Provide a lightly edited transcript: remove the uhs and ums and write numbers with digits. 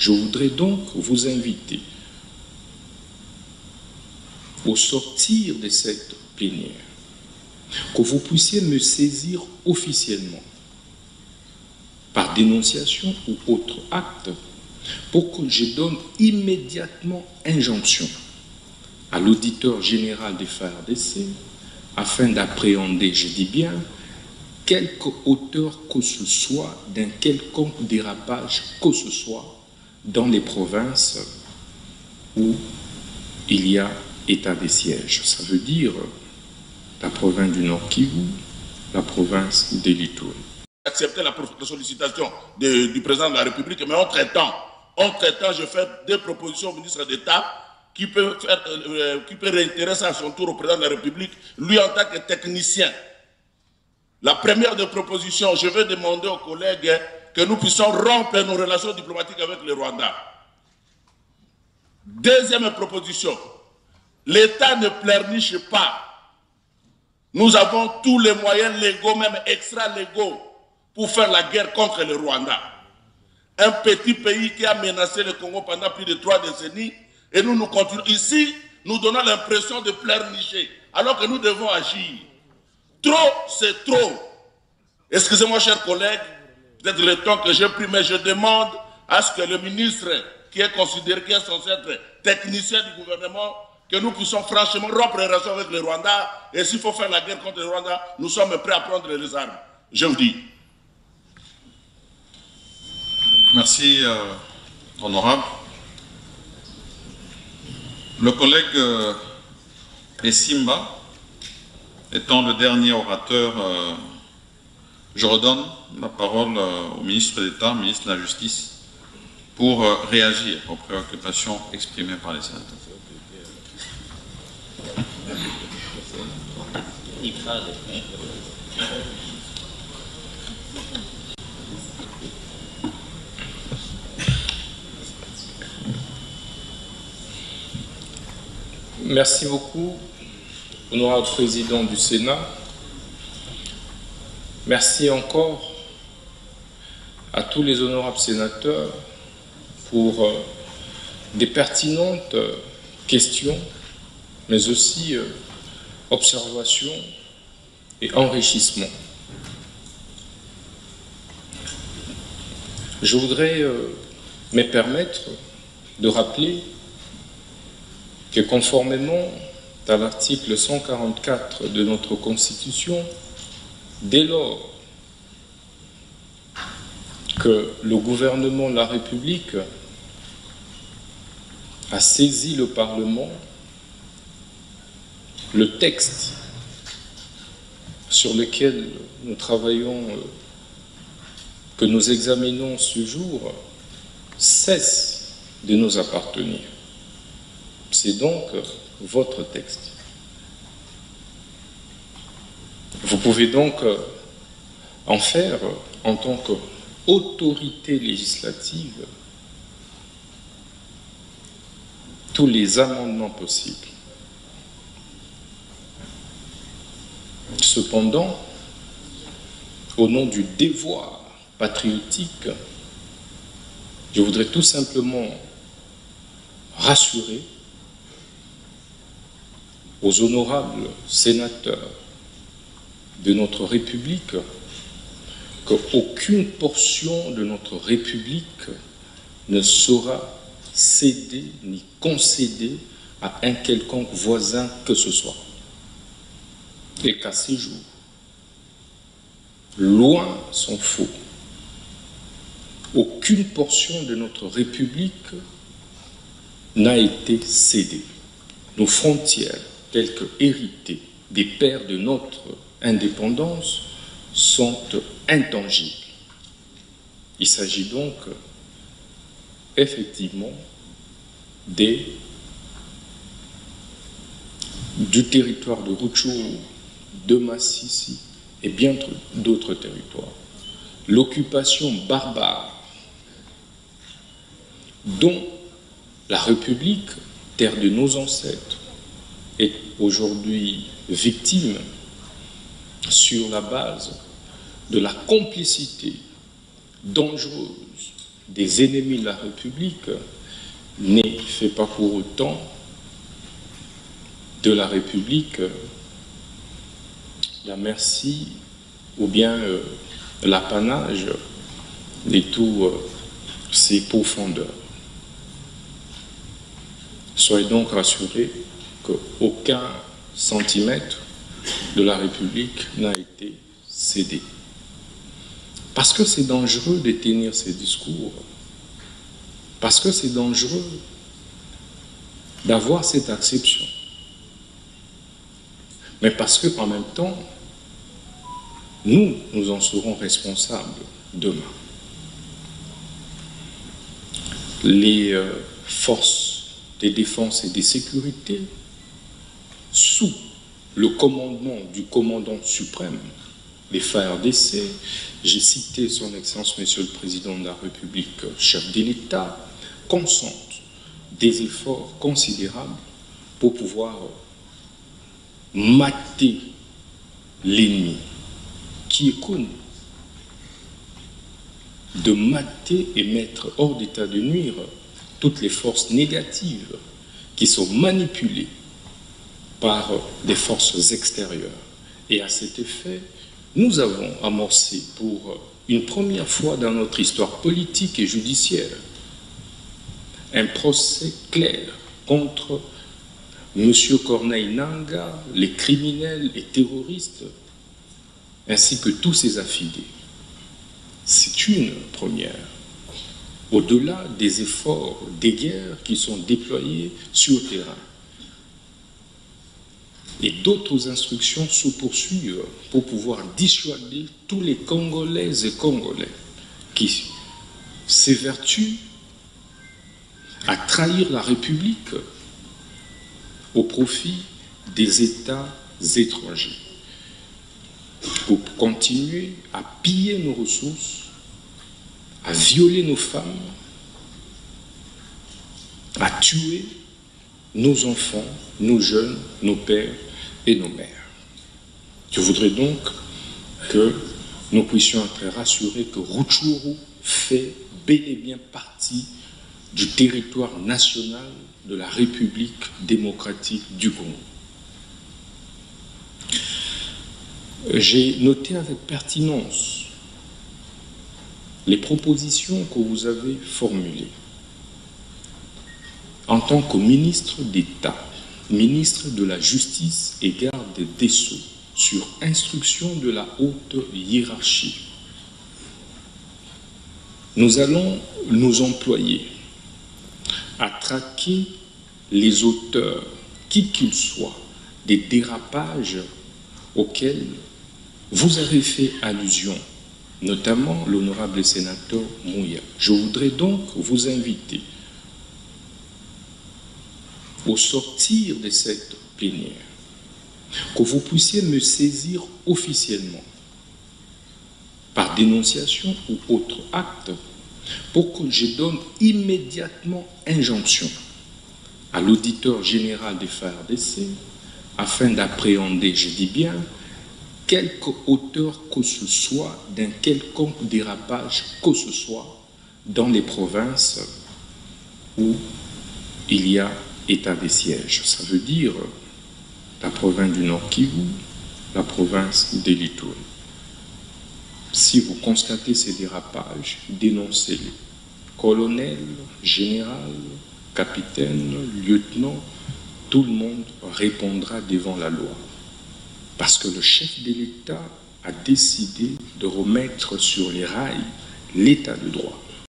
Je voudrais donc vous inviter, au sortir de cette plénière, que vous puissiez me saisir officiellement, par dénonciation ou autre acte, pour que je donne immédiatement injonction à l'auditeur général des FARDC afin d'appréhender, je dis bien, quelque auteur que ce soit d'un quelconque dérapage que ce soit dans les provinces où il y a état de siège. Ça veut dire la province du Nord Kivu, la province de l'Ituri. Accepter la sollicitation du président de la République, mais entre-temps, je fais des propositions au ministre d'État qui peut réitérer ça à son tour au président de la République, lui en tant que technicien. La première des propositions, je vais demander aux collègues que nous puissions rompre nos relations diplomatiques avec le Rwanda. Deuxième proposition, l'État ne pleurniche pas. Nous avons tous les moyens légaux, même extra-légaux, pour faire la guerre contre le Rwanda. Un petit pays qui a menacé le Congo pendant plus de 3 décennies, et nous continuons. Ici, nous donnons l'impression de pleurnicher, alors que nous devons agir. Trop, c'est trop. Excusez-moi, chers collègues, peut-être le temps que j'ai pris, mais je demande à ce que le ministre, qui est considéré, qui est censé être technicien du gouvernement, que nous puissions franchement rompre les relations avec le Rwanda, et s'il faut faire la guerre contre le Rwanda, nous sommes prêts à prendre les armes. Je vous dis. Merci, honorable. Le collègue Essimba, étant le dernier orateur, je redonne la parole au ministre d'État, ministre de la Justice, pour réagir aux préoccupations exprimées par les sénateurs. Merci beaucoup, honorable président du Sénat. Merci encore à tous les honorables sénateurs pour des pertinentes questions, mais aussi observations et enrichissements. Je voudrais me permettre de rappeler que conformément à l'article 144 de notre Constitution, dès lors que le gouvernement de la République a saisi le Parlement, le texte sur lequel nous travaillons, que nous examinons ce jour, cesse de nous appartenir. C'est donc votre texte. Vous pouvez donc en faire, en tant qu'autorité législative, tous les amendements possibles. Cependant, au nom du devoir patriotique, je voudrais tout simplement rassurer aux honorables sénateurs de notre République qu'aucune portion de notre République ne sera cédée ni concédée à un quelconque voisin que ce soit. Et qu'à ces jours, loin s'en faut, aucune portion de notre République n'a été cédée. Nos frontières, telles que héritées des pères de notre indépendance, sont intangibles. Il s'agit donc effectivement du territoire de Rutshuru, de Massissi et bien d'autres territoires. L'occupation barbare dont la République, terre de nos ancêtres, est aujourd'hui victime sur la base de la complicité dangereuse des ennemis de la République ne fait pas pour autant de la République la merci ou bien l'apanage de tous ses profondeurs. Soyez donc rassurés qu'aucun centimètre de la République n'a été cédé. Parce que c'est dangereux de tenir ces discours, parce que c'est dangereux d'avoir cette acception, mais parce qu'en même temps, nous en serons responsables demain. Les forces de défense et de sécurité, sous le commandement du commandant suprême des FARDC, j'ai cité son Excellence Monsieur le Président de la République, chef de l'État, consentent des efforts considérables pour pouvoir mater l'ennemi qui est connu, de mater et mettre hors d'état de nuire toutes les forces négatives qui sont manipulées par des forces extérieures. Et à cet effet, nous avons amorcé pour une première fois dans notre histoire politique et judiciaire un procès clair contre M. Corneille Nangaa, les criminels et terroristes, ainsi que tous ses affidés. C'est une première, au-delà des efforts des guerres qui sont déployés sur le terrain. Et d'autres instructions se poursuivent pour pouvoir dissuader tous les Congolaises et Congolais qui s'évertuent à trahir la République au profit des États étrangers, pour continuer à piller nos ressources, à violer nos femmes, à tuer nos enfants, nos jeunes, nos pères et nos mères. Je voudrais donc que nous puissions être rassurés que Rutshuru fait bel et bien partie du territoire national de la République démocratique du Congo. J'ai noté avec pertinence les propositions que vous avez formulées en tant que ministre d'État, ministre de la Justice et garde des Sceaux, sur instruction de la haute hiérarchie. Nous allons nous employer à traquer les auteurs, qui qu'ils soient, des dérapages auxquels vous avez fait allusion, notamment l'honorable sénateur Mouya. Je voudrais donc vous inviter, au sortir de cette plénière, que vous puissiez me saisir officiellement par dénonciation ou autre acte pour que je donne immédiatement injonction à l'auditeur général des FARDC afin d'appréhender, je dis bien, quelque auteur que ce soit d'un quelconque dérapage que ce soit dans les provinces où il y a état de siège. Ça veut dire la province du Nord Kivu, la province de l'Ituri. Si vous constatez ces dérapages, dénoncez-les. Colonel, général, capitaine, lieutenant, tout le monde répondra devant la loi. Parce que le chef de l'État a décidé de remettre sur les rails l'état de droit.